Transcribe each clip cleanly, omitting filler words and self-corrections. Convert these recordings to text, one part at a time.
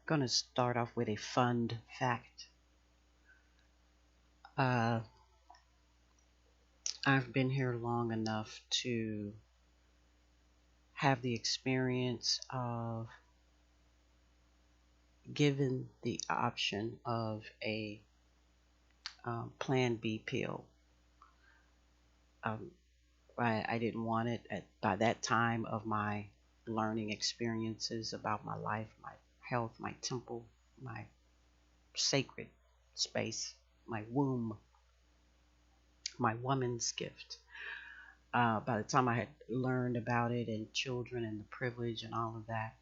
Going to start off with a fun fact. Uh, I've been here long enough to have the experience of given the option of a Plan B pill. Um, I didn't want it by that time of my learning experiences about my life, my health, my temple, my sacred space, my womb, my woman's gift. By the time I had learned about it and children and the privilege and all of that,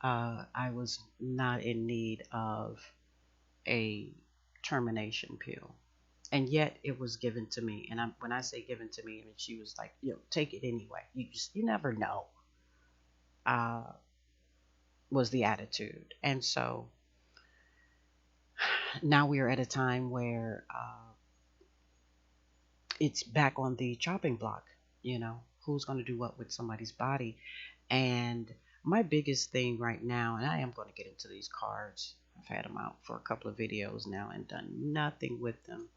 I was not in need of a termination pill. And yet it was given to me. And when I say given to me, I mean, she was like, take it anyway. You never know, uh, was the attitude. And so now we are at a time where it's back on the chopping block. Who's going to do what with somebody's body? And my biggest thing right now, and I am going to get into these cards. I've had them out for a couple of videos now and done nothing with them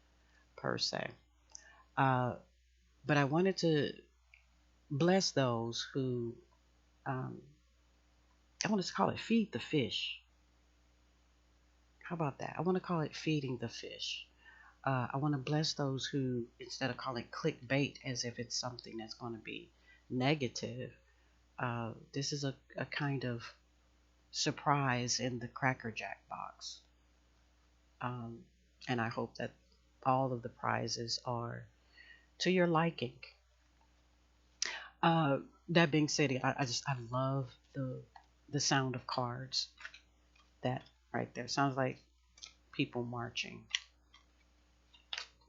per se. Uh, but I wanted to bless those who, um, I want to call it feed the fish. How about that? I want to call it feeding the fish. I want to bless those who, instead of calling it clickbait as if it's something that's going to be negative, this is a kind of surprise in the Cracker Jack box. Um, and I hope that all of the prizes are to your liking. Uh, that being said, I love the sound of cards. That right there sounds like people marching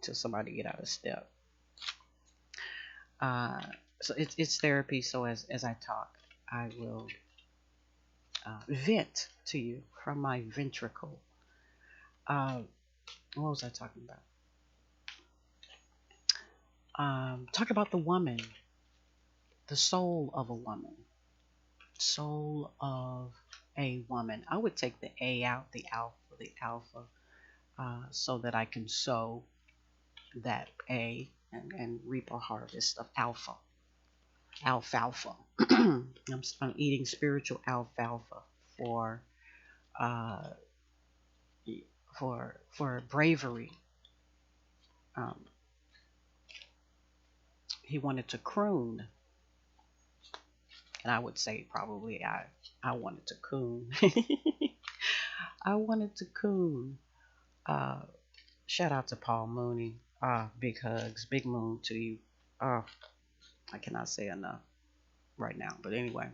till somebody get out of step. Uh, so it's therapy. So as I talk, I will vent to you from my ventricle. Uh, what was I talking about? Talk about the woman, the soul of a woman, soul of a woman. I would take the A out, the alpha, so that I can sow that A and reap a harvest of alfalfa. I'm eating spiritual alfalfa for uh, for bravery. Um, he wanted to croon, and I would say probably I wanted to coon. I wanted to coon. Uh, Shout out to Paul Mooney. Big hugs, big moon to you. I cannot say enough right now. But anyway,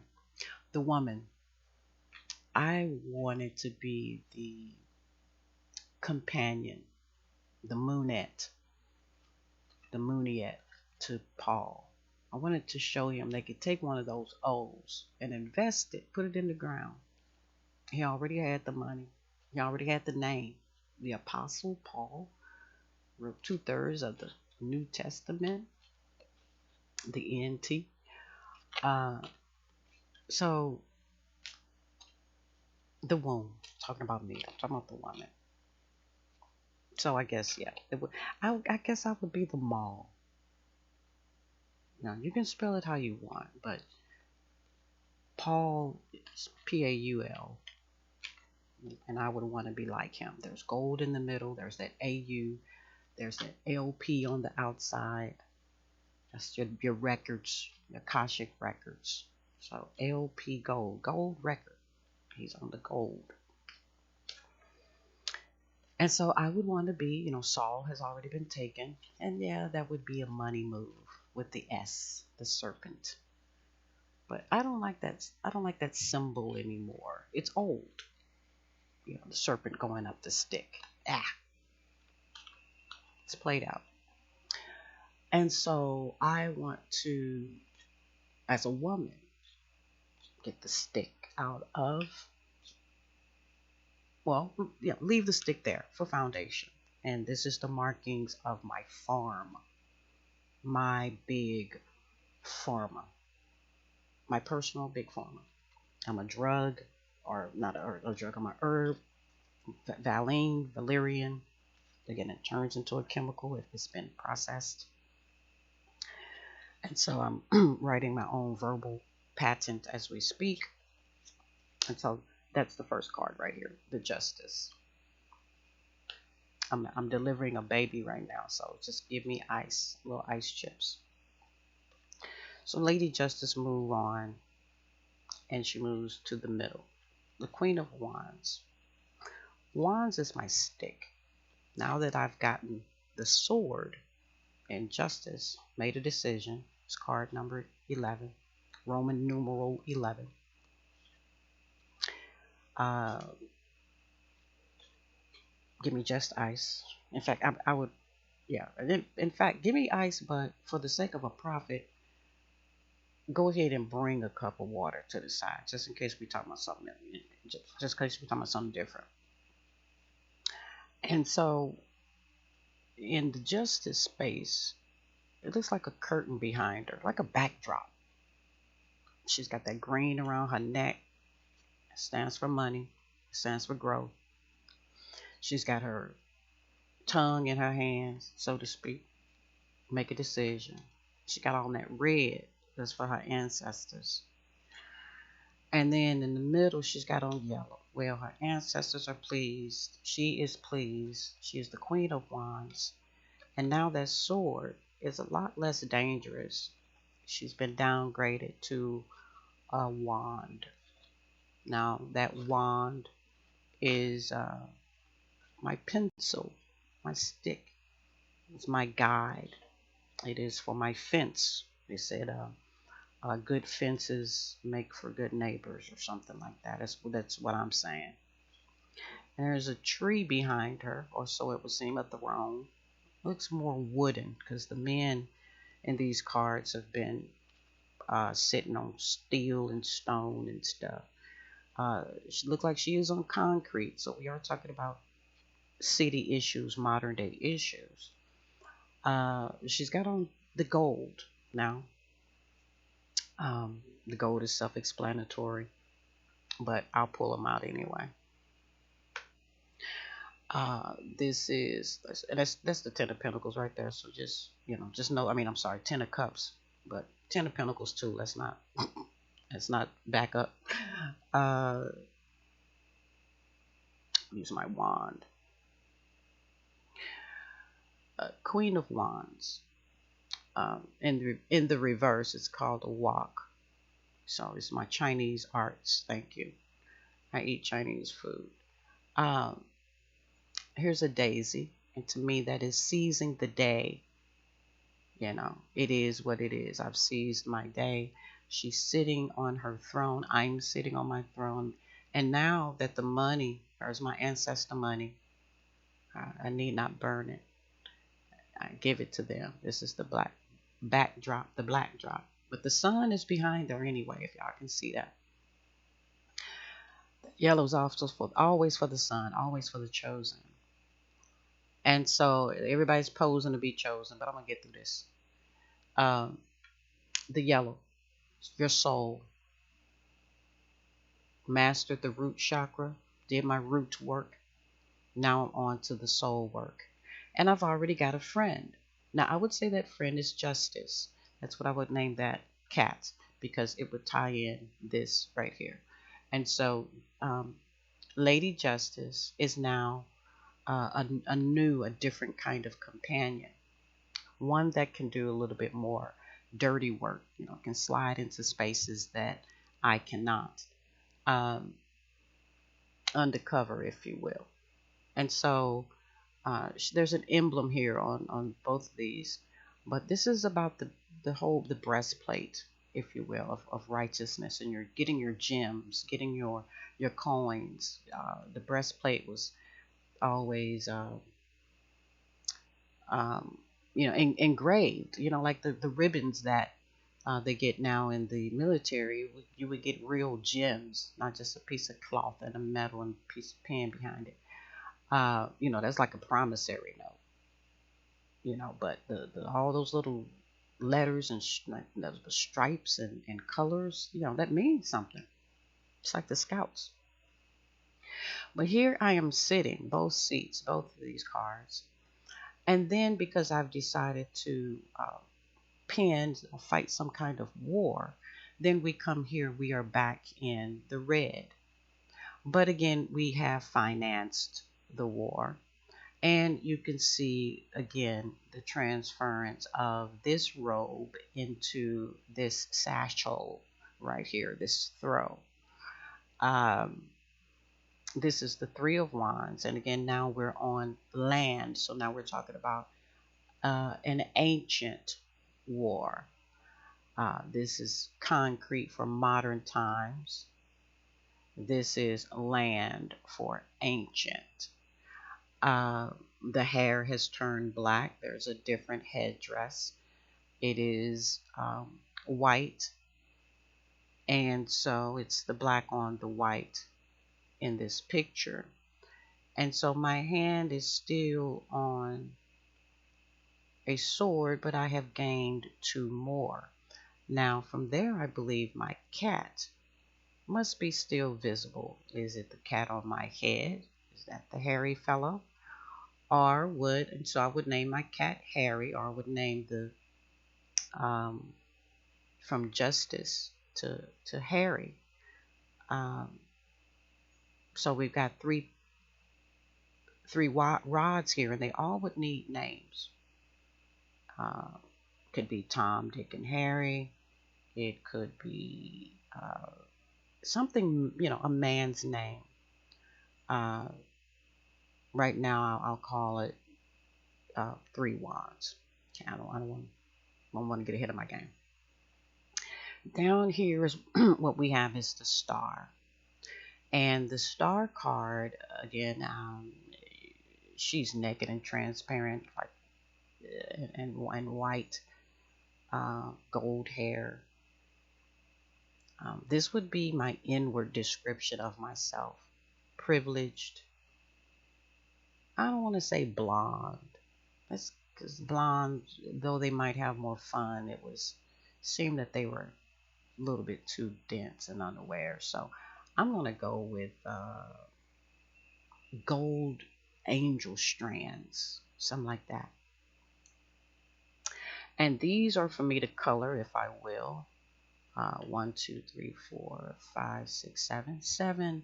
the woman. I wanted to be the companion, the moonette, the mooniette to Paul. I wanted to show him they could take one of those O's and invest it, put it in the ground. He already had the money. He already had the name. The Apostle Paul wrote 2/3 of the New Testament, the NT. Uh, so the womb, talking about me, I'm talking about the woman. So I guess yeah, I guess I would be the mall. Now you can spell it how you want, but Paul is Paul, and I would want to be like him. There's gold in the middle. There's that AU. There's that LP on the outside. That's your records, your Cashapp records. So LP gold record. He's on the gold. And so I would want to be, Saul has already been taken. And yeah, that would be a money move with the S, the serpent. But I don't like that. I don't like that symbol anymore. It's old. The serpent going up the stick. It's played out. And so I want to, as a woman, get the stick out of, well, yeah, leave the stick there for foundation. And this is the markings of my farm, my big pharma, my personal big pharma. I'm a drug or not a drug, I'm a herb, Valine, valerian. Again, it turns into a chemical if it's been processed. And so I'm writing my own verbal patent as we speak. And so that's the first card right here, the Justice. I'm delivering a baby right now, so just give me ice, little ice chips. So Lady Justice move on, and she moves to the middle. The Queen of Wands. Wands is my stick. Now that I've gotten the sword and Justice made a decision, it's card number 11, Roman numeral 11. Uh, give me just ice. In fact, I would, yeah. In fact, give me ice, but for the sake of a profit, go ahead and bring a cup of water to the side, just in case we talk about something, just in case we talk about something different. And so, in the Justice space, it looks like a curtain behind her, like a backdrop. She's got that green around her neck. It stands for money. It stands for growth. She's got her tongue in her hands, so to speak. Make a decision. She got on that red. That's for her ancestors. And then in the middle, she's got on yellow. Well, her ancestors are pleased. She is pleased. She is the Queen of Wands. And now that sword is a lot less dangerous. She's been downgraded to a wand. Now, that wand is my pencil, my stick. It's my guide. It is for my fence. They said good fences make for good neighbors or something like that. That's what I'm saying. And there's a tree behind her, or so it would seem, a throne. Looks more wooden because the men in these cards have been sitting on steel and stone and stuff. She looked like she is on concrete, so we are talking about city issues, modern day issues. She's got on the gold now. The gold is self-explanatory, but I'll pull them out anyway. This is, and that's the Ten of Pentacles right there. So just know. I mean, I'm sorry, Ten of Cups, but Ten of Pentacles too. Let's not back up. Use my wand. Queen of Wands. In the reverse, it's called a walk. So it's my Chinese arts. Thank you. I eat Chinese food. Here's a daisy, and to me that is seizing the day. It is what it is. I've seized my day. She's sitting on her throne. I'm sitting on my throne. And now that the money, or is my ancestor money, I need not burn it. I give it to them. This is the black backdrop, the black drop. But the sun is behind her anyway, if y'all can see that. Yellow's always for the sun, always for the chosen. And so everybody's posing to be chosen, but I'm going to get through this. The yellow, your soul. Mastered the root chakra, did my root work. Now I'm on to the soul work. And I've already got a friend. Now, I would say that friend is Justice. That's what I would name that cat, because it would tie in this right here. And so Lady Justice is now a different kind of companion. One that can do a little bit more dirty work, can slide into spaces that I cannot. Undercover, if you will. And so there's an emblem here on both of these, but this is about the breastplate, if you will, of righteousness, and you're getting your gems, getting your coins. The breastplate was always engraved, like the ribbons that they get now in the military. You would get real gems, not just a piece of cloth and a metal and a piece of pen behind it. That's like a promissory note, but all those little letters and the stripes and colors, that means something. It's like the scouts. But here I am sitting, both seats, both of these cars. And then because I've decided to pen or fight some kind of war, then we come here, we are back in the red. But again, we have financed the war. And you can see again the transference of this robe into this satchel right here, this throw. Um, this is the Three of Wands. And again, now we're on land. So now we're talking about an ancient war. This is concrete for modern times. This is land for ancient. Uh, the hair has turned black. There's a different headdress. It is white. And so it's the black on the white in this picture. And so my hand is still on a sword, but I have gained two more. Now from there, I believe my cat must be still visible. Is it the cat on my head? Is that the hairy fellow? And so I would name my cat Harry, or I would name the, um, from Justice to Harry. Um, so we've got three rods here, and they all would need names. Uh, could be Tom, Dick, and Harry. It could be something, a man's name. Uh, right now, I'll call it Three Wands. I don't want to get ahead of my game. Down here is what we have is the star. And the star card, again, she's naked and transparent, like and white, gold hair. This would be my inward description of myself. Privileged. I don't want to say blonde. That's because blonde, though they might have more fun, seemed that they were a little bit too dense and unaware. So I'm going to go with gold angel strands, something like that. And these are for me to color if I will. 1, 2, 3, 4, 5, 6, 7. 7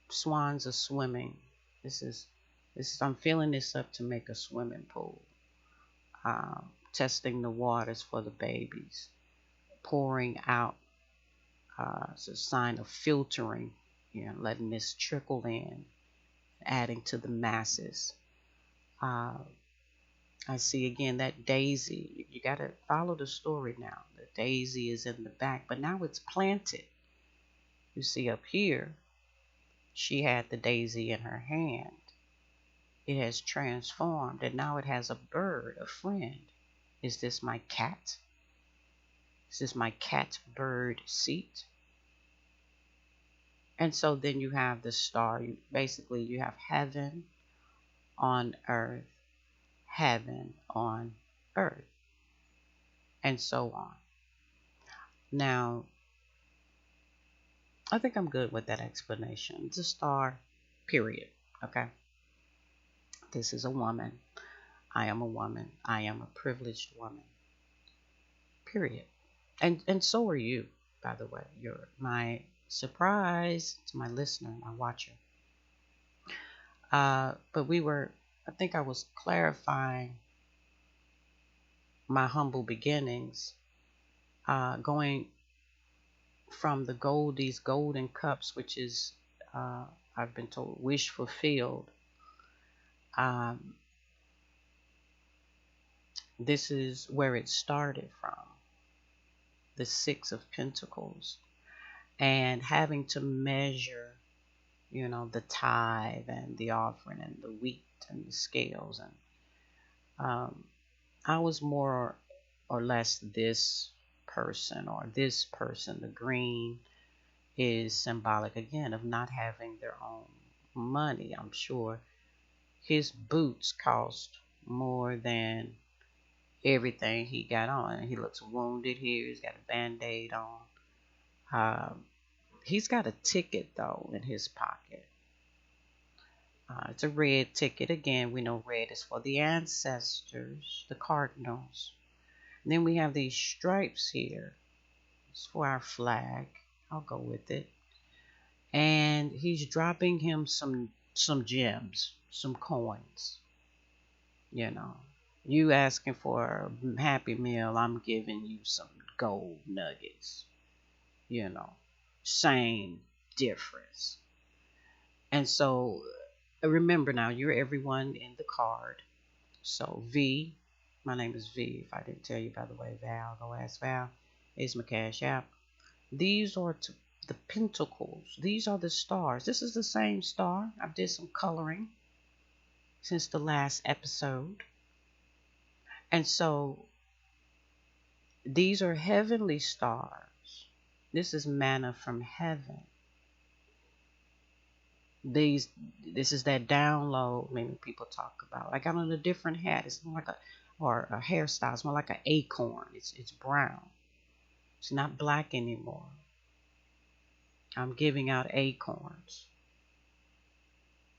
swans are swimming. This is I'm filling this up to make a swimming pool. Testing the waters for the babies. Pouring out. It's a sign of filtering, letting this trickle in, adding to the masses. I see again that daisy. You got to follow the story now. The daisy is in the back, but now it's planted. You see up here, she had the daisy in her hand. It has transformed, and now it has a bird, a friend. Is this my cat? Is this my cat bird seat? And so then you have the star. Basically, you have heaven on earth, heaven on earth, and so on. Now, I think I'm good with that explanation. It's a star, period. Okay. This is a woman. I am a woman. I am a privileged woman. Period. And so are you, by the way. You're my surprise to my listener, my watcher. But I think I was clarifying my humble beginnings, going from these golden cups, which is, I've been told, wish fulfilled. This is where it started from, the Six of Pentacles, and having to measure, the tithe and the offering and the wheat and the scales. And I was more or less this person or this person. The green is symbolic again of not having their own money. I'm sure his boots cost more than everything he got on. He looks wounded here. He's got a band-aid on. He's got a ticket though in his pocket. It's a red ticket. Again, we know red is for the ancestors, the cardinals. And then we have these stripes here. It's for our flag. I'll go with it. And he's dropping him some gems, some coins. You know, you asking for a Happy Meal, I'm giving you some gold nuggets. You know, same difference. And so remember now, you're everyone in the card. So V, my name is V. If I didn't tell you, by the way, Val, go ask Val. Is my cash app. These are the pentacles. These are the stars. This is the same star. I did some coloring since the last episode. And so these are heavenly stars. This is manna from heaven. This is that download maybe people talk about. I got on a different hat. It's more like a hairstyle. It's more like an acorn. It's brown. It's not black anymore. I'm giving out acorns.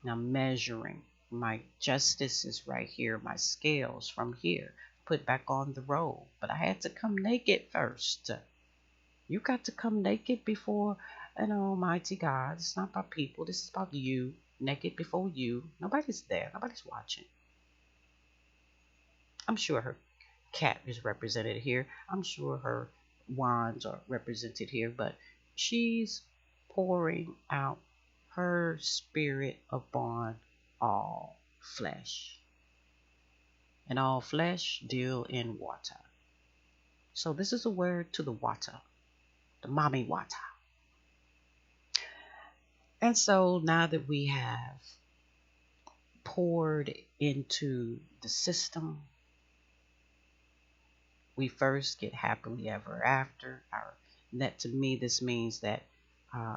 I'm measuring. My justice is right here. My scales from here. Put back on the robe. But I had to come naked first. You got to come naked before an almighty God. It's not about people. This is about you. Naked before you. Nobody's there. Nobody's watching. I'm sure her cat is represented here. I'm sure her wands are represented here. But she's pouring out her spirit upon all flesh. And all flesh deal in water. So this is a word to the water. The mommy water. And so now that we have poured into the system, we first get happily ever after. That to me, this means that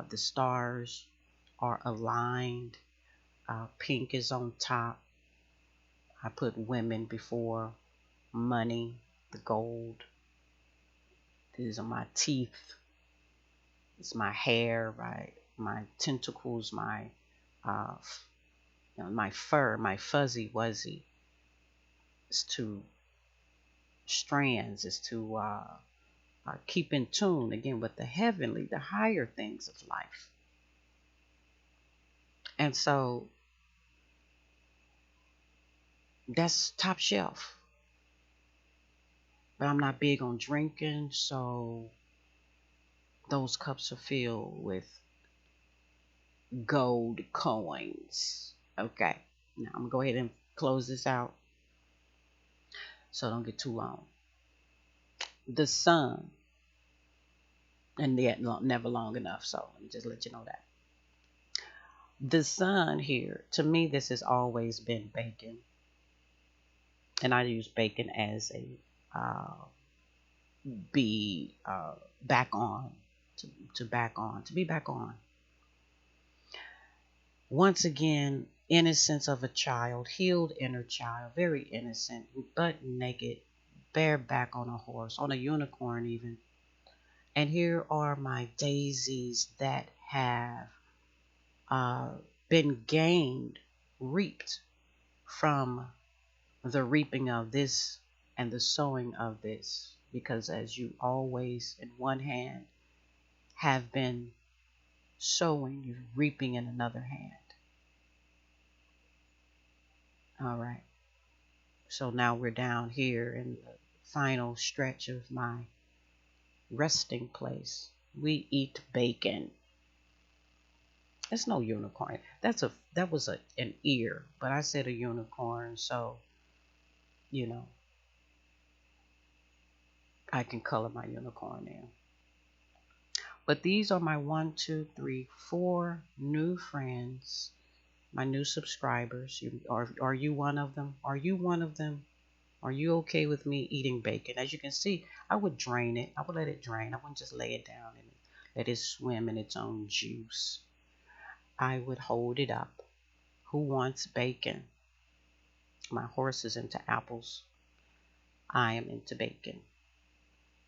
the stars are aligned. Pink is on top. I put women before money, the gold. These are my teeth. It's my hair, right? My tentacles, my my fur, my fuzzy wuzzy. It's two strands. Is to keep in tune again with the heavenly, the higher things of life. And so that's top shelf. But I'm not big on drinking, so those cups are filled with gold coins. Okay, now I'm gonna go ahead and close this out so don't get too long. The sun, and yet never long enough, so let me just let you know that. The sun here, to me, this has always been bacon. And I use bacon as a be back on, to be back on. Once again, innocence of a child, healed inner child, very innocent, butt naked, bareback on a horse, on a unicorn even. And here are my daisies that have been gained, reaped from the reaping of this and the sowing of this. Because as you always, in one hand, have been sowing, you're reaping in another hand. All right. So now we're down here in the final stretch of my resting place. We eat bacon. It's no unicorn. That was an ear, but I said a unicorn, so I can color my unicorn in. But these are my 1, 2, 3, 4 new friends, my new subscribers. Are you one of them? Are you one of them? Are you okay with me eating bacon? As you can see, I would drain it. I would let it drain. I wouldn't just lay it down and let it swim in its own juice. I would hold it up. Who wants bacon? My horse is into apples. I am into bacon.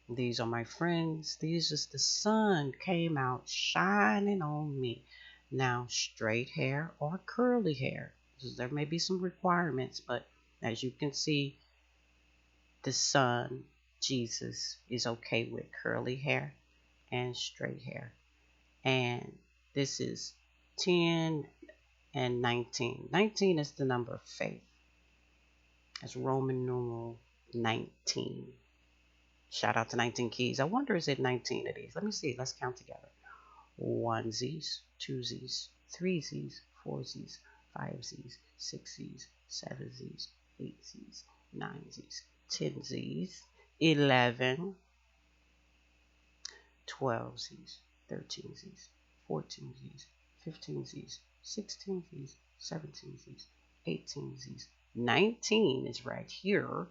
These are my friends. These is the sun came out shining on me. Now, straight hair or curly hair. There may be some requirements, but as you can see, the son, Jesus, is okay with curly hair and straight hair. And this is 10 and 19. 19 is the number of faith. That's Roman numeral 19. Shout out to 19 Keys. I wonder, is it 19 of these? Let me see. Let's count together. One Z's, two Z's, three Z's, four Z's, five Z's, six Z's, seven Z's, eight Z's, nine Z's, 10 Z's, 11, 12 Z's, 13 Z's, 14 Z's, 15 Z's, 16 Z's, 17 Z's, 18 Z's, 19 is right here,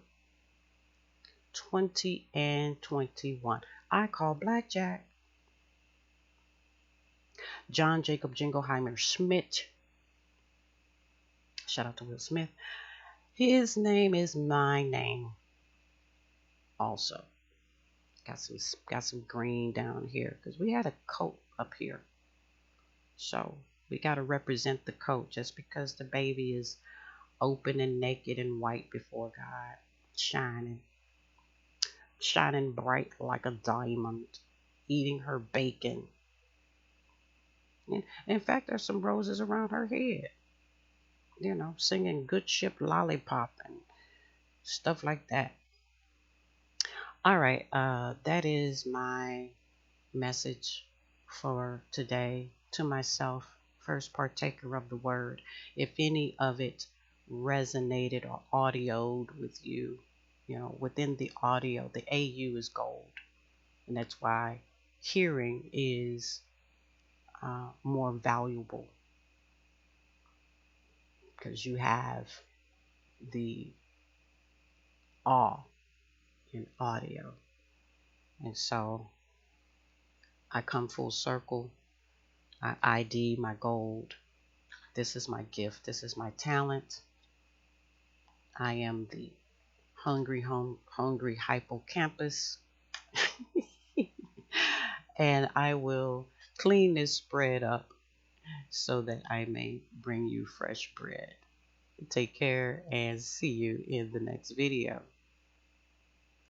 20 and 21. I call blackjack. John Jacob Jingleheimer Schmidt. Shout out to Will Smith. His name is my name. Also, got some green down here because we had a coat up here. So we got to represent the coat. Just because the baby is open and naked and white before God, shining bright like a diamond, eating her bacon. In fact, there's some roses around her head. You know, singing Good Ship Lollipop and stuff like that. All right, that is my message for today to myself, first partaker of the word. If any of it resonated or audioed with you, you know, within the audio, the AU is gold. And that's why hearing is more valuable, because you have the awe in audio. And so I come full circle. I ID my gold. This is my gift. This is my talent. I am the hungry hippocampus. And I will clean this spread up so that I may bring you fresh bread. Take care and see you in the next video.